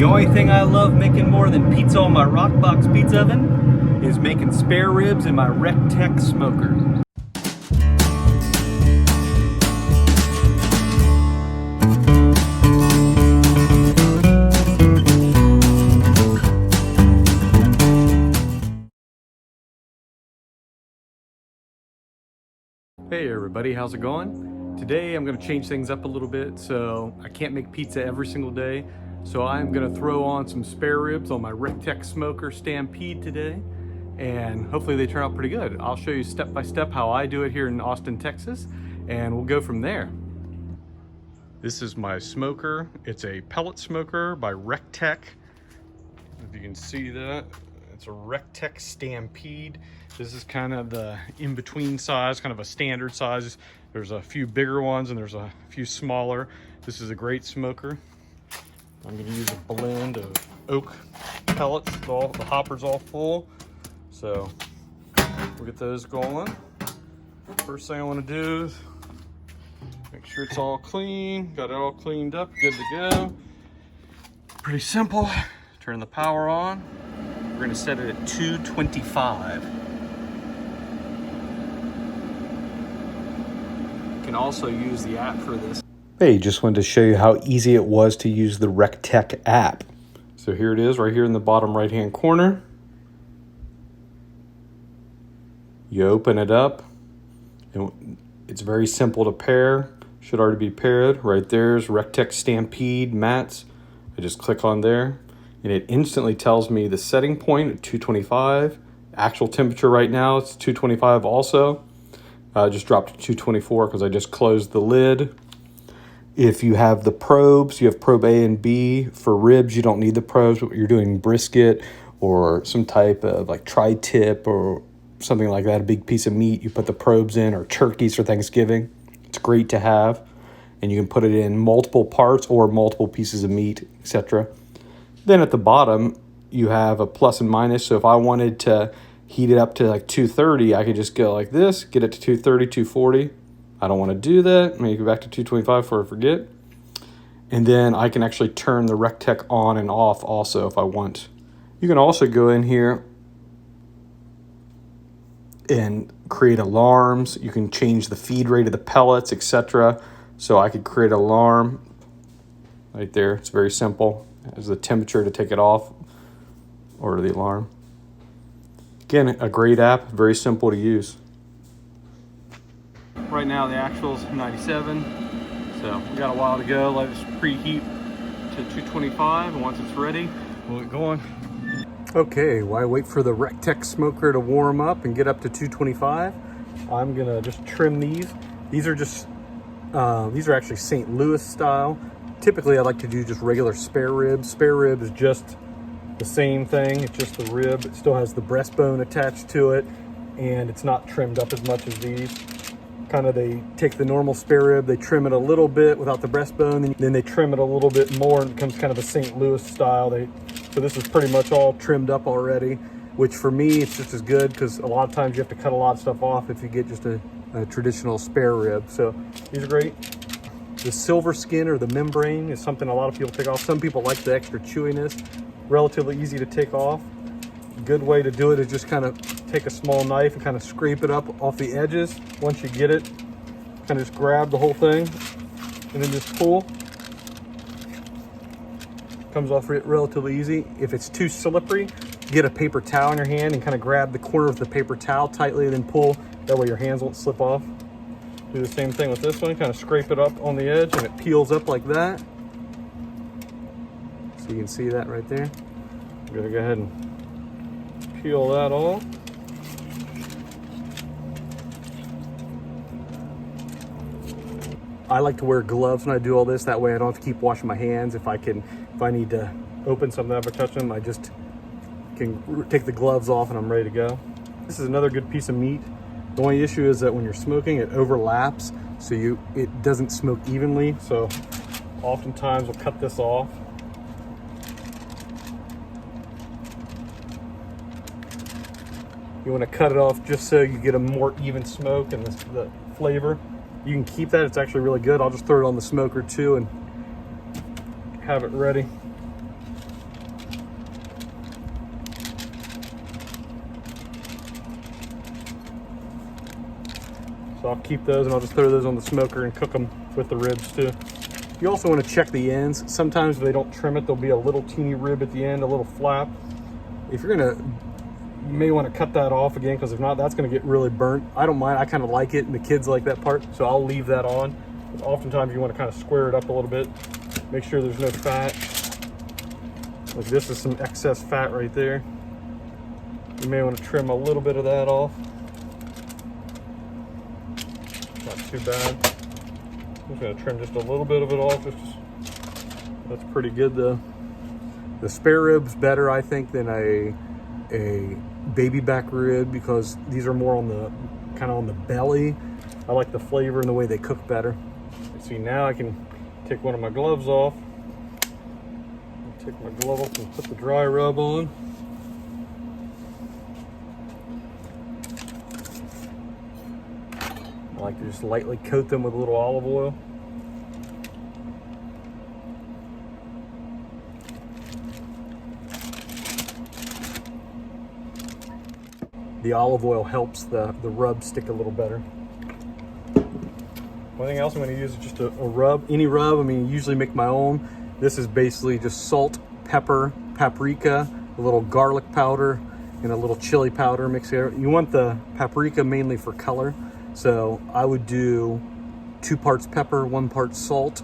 The only thing I love making more than pizza on my Rockbox pizza oven is making spare ribs in my RecTec smoker. Hey everybody, how's it going? Today I'm going to change things up a little bit. So I can't make pizza every single day, so I'm going to throw on some spare ribs on my RecTec smoker Stampede today, and hopefully they turn out pretty good. I'll show you step by step how I do it here in Austin, Texas, and we'll go from there. This is my smoker. It's a pellet smoker by RecTec. If you can see that, it's a RecTec Stampede. This is kind of the in-between size, kind of a standard size. There's a few bigger ones and there's a few smaller. This is a Grate smoker. I'm going to use a blend of oak pellets. The hopper's all full, so we'll get those going. First thing I want to do is make sure it's all clean. Got it all cleaned up, good to go. Pretty simple. Turn the power on. We're going to set it at 225. You can also use the app for this. Hey, just wanted to show you how easy it was to use the RecTec app. So here it is, right here in the bottom right hand corner. You open it up, and it's very simple to pair. Should already be paired. Right there's RecTec Stampede mats. I just click on there, and it instantly tells me the setting point at 225. Actual temperature right now, it's 225 also. Just dropped to 224 because I just closed the lid. If you have the probes, you have probe A and B. For ribs, you don't need the probes, but you're doing brisket or some type of like tri-tip or something like that, a big piece of meat, you put the probes in, or turkeys for Thanksgiving. It's great to have. And you can put it in multiple parts or multiple pieces of meat, etc. Then at the bottom, you have a plus and minus. So if I wanted to heat it up to like 230, I could just go like this, get it to 230, 240. I don't want to do that. Maybe go back to 225 before I forget. And then I can actually turn the RecTec on and off also if I want. You can also go in here and create alarms. You can change the feed rate of the pellets, etc. So I could create an alarm right there. It's very simple. As the temperature to take it off or the alarm. Again, a great app, very simple to use. Right now the actual's 97, so we got a while to go. Let us preheat to 225, and once it's ready, we'll get going. Okay, while I wait for the RecTec smoker to warm up and get up to 225, I'm gonna just trim these. These are actually St. Louis style. Typically I like to do just regular spare ribs. Spare rib is just the same thing, it's just the rib. It still has the breastbone attached to it, and it's not trimmed up as much as these. Kind of, they take the normal spare rib, they trim it a little bit without the breastbone, then they trim it a little bit more, and it becomes kind of a St. Louis style. So this is pretty much all trimmed up already, which for me, it's just as good, because a lot of times you have to cut a lot of stuff off if you get just a traditional spare rib. So these are great. The silver skin or the membrane is something a lot of people take off. Some people like the extra chewiness. Relatively easy to take off. A good way to do it is just kind of take a small knife and kind of scrape it up off the edges. Once you get it, kind of just grab the whole thing and then just pull. Comes off relatively easy. If it's too slippery, get a paper towel in your hand and kind of grab the corner of the paper towel tightly and then pull. That way your hands won't slip off. Do the same thing with this one. Kind of scrape it up on the edge and it peels up like that. So you can see that right there. I'm gonna go ahead and peel that off. I like to wear gloves when I do all this. That way I don't have to keep washing my hands. If I need to open something up or touch them, I just can take the gloves off and I'm ready to go. This is another good piece of meat. The only issue is that when you're smoking, it overlaps, so it doesn't smoke evenly. So oftentimes we'll cut this off. You want to cut it off just so you get a more even smoke and the flavor. You can keep that, it's actually really good. I'll just throw it on the smoker too and have it ready. So I'll keep those and I'll just throw those on the smoker and cook them with the ribs too. You also want to check the ends. Sometimes if they don't trim it, there'll be a little teeny rib at the end, a little flap. If you're gonna, you may want to cut that off again, because if not, that's gonna get really burnt. I don't mind, I kind of like it, and the kids like that part, so I'll leave that on. But oftentimes you want to kind of square it up a little bit, make sure there's no fat. Like this is some excess fat right there. You may want to trim a little bit of that off. Not too bad. I'm just going to trim just a little bit of it off. That's pretty good though. The spare rib's better, I think, than a baby back rib, because these are more on the kind of on the belly. I like the flavor and the way they cook better. See, now I can take one of my gloves off. Take my glove off and put the dry rub on. I like to just lightly coat them with a little olive oil. The olive oil helps the rub stick a little better. One thing else I'm going to use is just a rub, any rub. I mean, I usually make my own. This is basically just salt, pepper, paprika, a little garlic powder, and a little chili powder mixed here. You want the paprika mainly for color. So I would do 2 parts pepper, 1 part salt,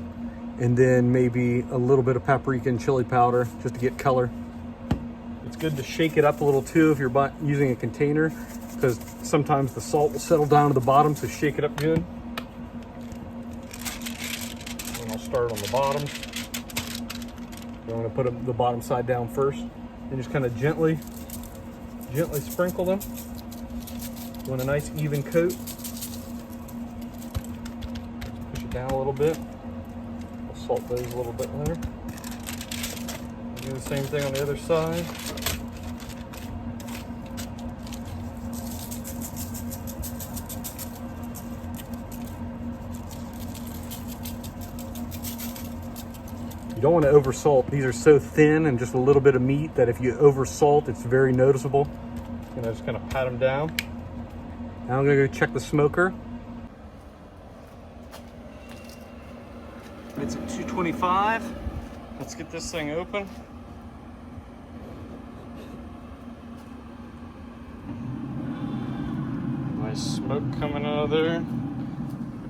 and then maybe a little bit of paprika and chili powder just to get color. It's good to shake it up a little too if you're using a container, because sometimes the salt will settle down to the bottom, so shake it up good. And I'll start on the bottom. I'm going to put the bottom side down first, and just kind of gently sprinkle them. Want a nice even coat. Push it down a little bit. I'll salt those a little bit later. Do the same thing on the other side. You don't want to over salt. These are so thin and just a little bit of meat that if you over salt, it's very noticeable. And I just kind of pat them down. Now I'm going to go check the smoker. It's at 225. Let's get this thing open. Nice smoke coming out of there.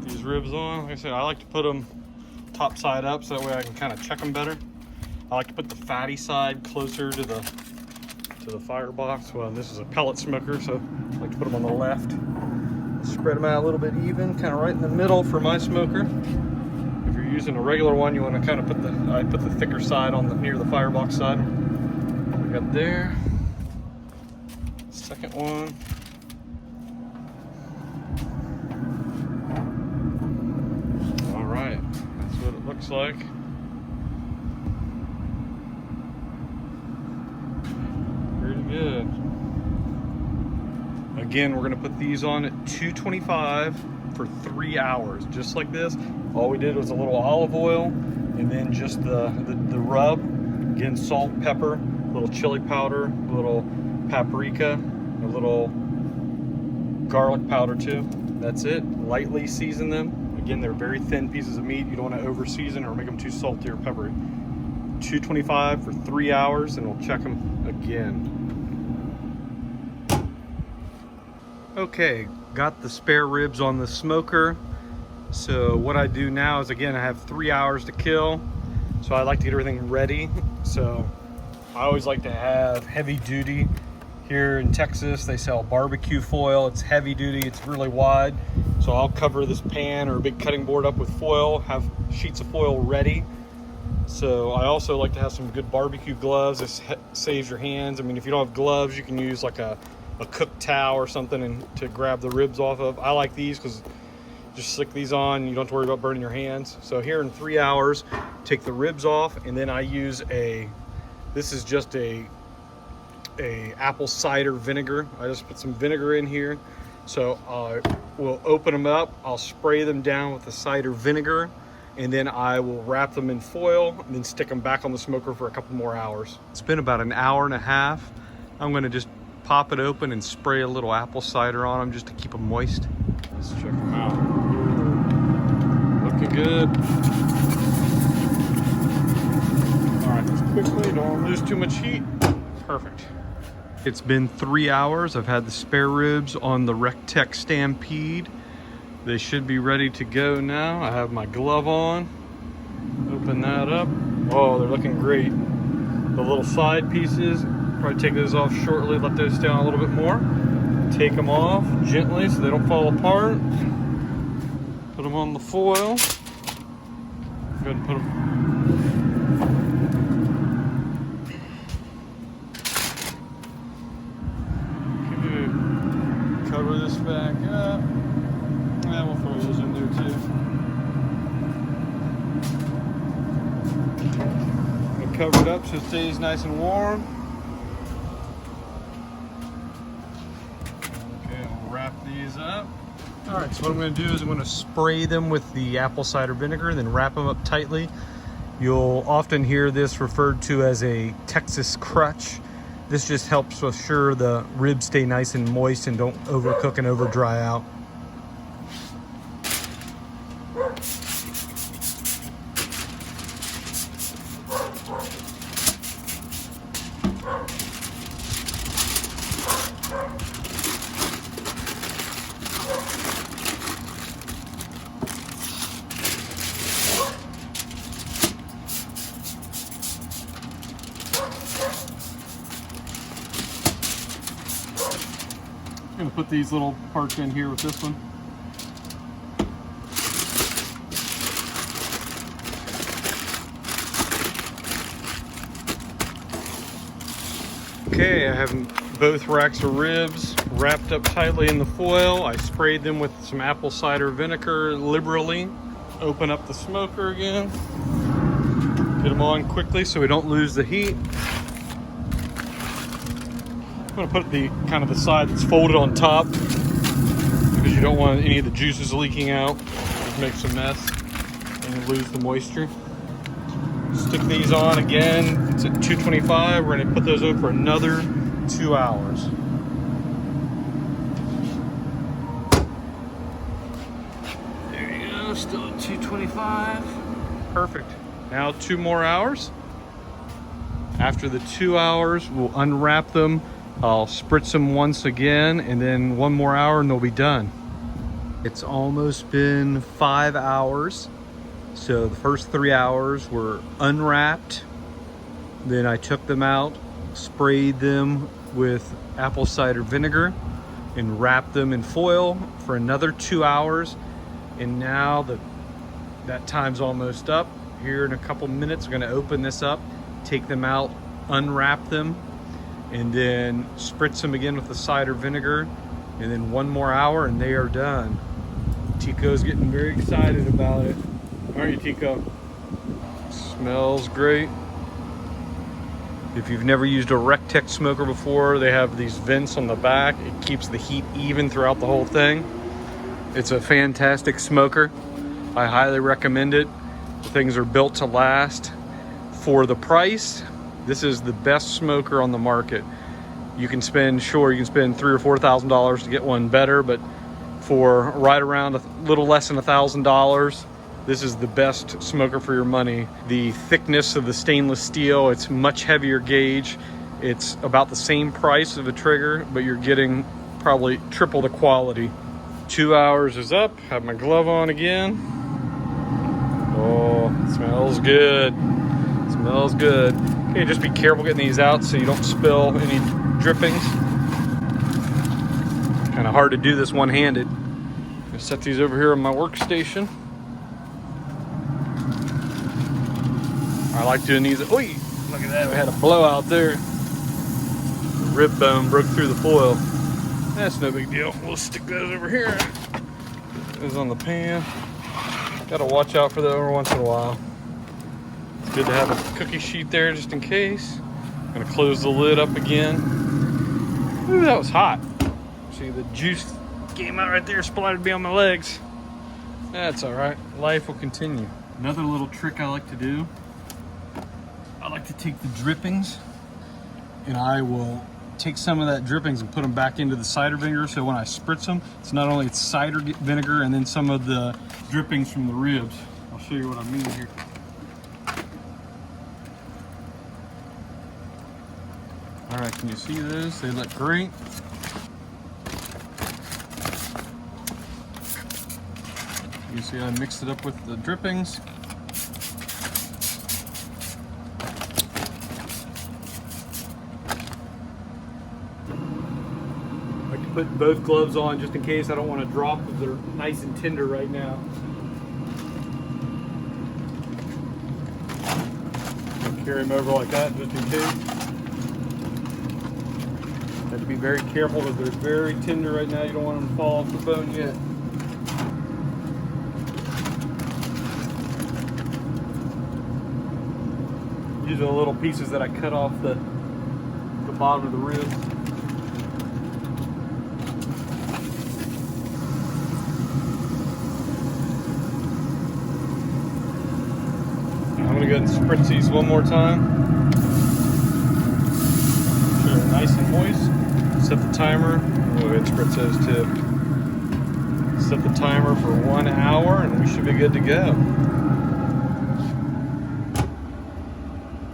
Get these ribs on. Like I said, I like to put them top side up so that way I can kind of check them better. I like to put the fatty side closer to the firebox. Well, this is a pellet smoker, so I like to put them on the left. Spread them out a little bit even, kind of right in the middle for my smoker. If you're using a regular one, you want to kind of I put the thicker side on near the firebox side. We got there. Second one. All right, that's what it looks like. Pretty good. Again, we're gonna put these on at 225 for 3 hours, just like this. All we did was a little olive oil and then just the rub. Again, salt, pepper, a little chili powder, a little paprika, a little garlic powder too. That's it. Lightly season them. Again, they're very thin pieces of meat. You don't want to over season or make them too salty or peppery. 225 for 3 hours, and we'll check them again. Okay, got the spare ribs on the smoker. So what I do now is, again, I have 3 hours to kill. So I like to get everything ready. So I always like to have heavy duty. Here in Texas, they sell barbecue foil. It's heavy duty, it's really wide. So I'll cover this pan or a big cutting board up with foil, have sheets of foil ready. So I also like to have some good barbecue gloves. This saves your hands. I mean, if you don't have gloves, you can use like a cook towel or something to grab the ribs off of. I like these because just stick these on, you don't have to worry about burning your hands. So here in 3 hours, take the ribs off, and then I use this is just a apple cider vinegar. I just put some vinegar in here. So we'll open them up, I'll spray them down with the cider vinegar, and then I will wrap them in foil and then stick them back on the smoker for a couple more hours. It's been about an hour and a half. I'm gonna just pop it open and spray a little apple cider on them just to keep them moist. Let's check them out. Looking good. All right, let's quickly, don't lose too much heat. Perfect. It's been 3 hours. I've had the spare ribs on the RecTec Stampede. They should be ready to go now. I have my glove on. Open that up. Oh, they're looking great. The little side pieces, probably take those off shortly, let those stay on a little bit more. Take them off gently so they don't fall apart. Put them on the foil. Go ahead and put them. Okay. Cover this back up. Yeah, we'll throw those in there too. We'll cover it up so it stays nice and warm. Okay, we'll wrap these up. All right, so what I'm going to do is I'm going to spray them with the apple cider vinegar and then wrap them up tightly. You'll often hear this referred to as a Texas crutch. This just helps assure the ribs stay nice and moist and don't overcook and over dry out. I'm gonna put these little parts in here with this one. Okay, I have both racks of ribs wrapped up tightly in the foil. I sprayed them with some apple cider vinegar liberally. Open up the smoker again. Get them on quickly so we don't lose the heat. I'm gonna put the kind of the side that's folded on top because you don't want any of the juices leaking out. It makes a mess and you lose the moisture. Stick these on again. It's at 225. We're gonna put those on for another 2 hours. There you go, still at 225. Perfect. Now 2 more hours. After the 2 hours, we'll unwrap them. I'll spritz them once again and then 1 more hour and they'll be done. It's almost been 5 hours. So the first 3 hours were unwrapped. Then I took them out, sprayed them with apple cider vinegar and wrapped them in foil for another 2 hours. And now that time's almost up. Here in a couple minutes, I'm gonna open this up, take them out, unwrap them, and then spritz them again with the cider vinegar, and then 1 more hour and they are done. Tico's getting very excited about it. Aren't you, Tico? Smells great. If you've never used a RecTec smoker before, they have these vents on the back. It keeps the heat even throughout the whole thing. It's a fantastic smoker. I highly recommend it. The things are built to last. For the price, this is the best smoker on the market. You can spend, sure, you can spend $3,000 or $4,000 to get one better, but for right around a little less than $1,000, this is the best smoker for your money. The thickness of the stainless steel, it's much heavier gauge. It's about the same price of a trigger, but you're getting probably triple the quality. 2 hours is up, have my glove on again. Oh, it smells good. It smells good. Okay, just be careful getting these out so you don't spill any drippings. Kind of hard to do this one-handed. I'm gonna set these over here on my workstation. I like doing these. Oh, look at that, we had a blowout there. The rib bone broke through the foil. That's no big deal. We'll stick those over here. Those on the pan. Gotta watch out for that every once in a while. It's good to have a cookie sheet there just in case. I'm gonna close the lid up again. Ooh, that was hot. See, the juice came out right there, splattered me on my legs. That's all right, life will continue. Another little trick I like to do, I like to take the drippings and I will take some of that drippings and put them back into the cider vinegar, so when I spritz them, it's not only cider vinegar and then some of the drippings from the ribs. I'll show you what I mean here. All right, can you see those? They look great. You see I mixed it up with the drippings. I like to put both gloves on just in case I don't want to drop because they're nice and tender right now. Carry them over like that just in case. Have to be very careful because they're very tender right now. You don't want them to fall off the bone yet. These are the little pieces that I cut off the bottom of the rib. I'm gonna go ahead and spritz these one more time. Sure they're nice and moist. Set the timer. We'll go ahead and spritz those too. Set the timer for 1 hour and we should be good to go.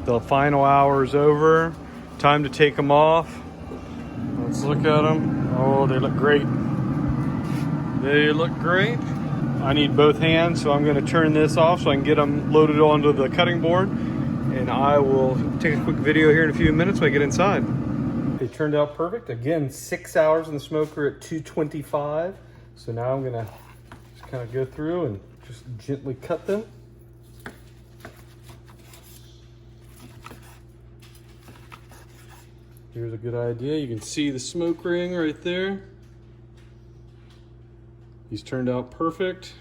The final hour is over. Time to take them off. Let's look at them. Oh, they look great. They look great. I need both hands, so I'm going to turn this off so I can get them loaded onto the cutting board. And I will take a quick video here in a few minutes when I get inside. They turned out perfect. Again, 6 hours in the smoker at 225. So now I'm going to just kind of go through and just gently cut them. Here's a good idea. You can see the smoke ring right there. These turned out perfect.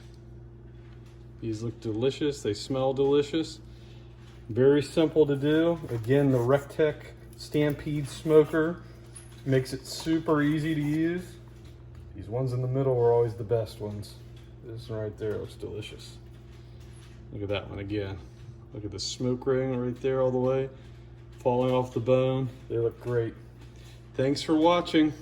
These look delicious. They smell delicious. Very simple to do. Again, the RecTec Stampede smoker makes it super easy to use. These ones in the middle are always the best ones. This one right there looks delicious. Look at that one again. Look at the smoke ring right there all the way. Falling off the bone. They look great. Thanks for watching.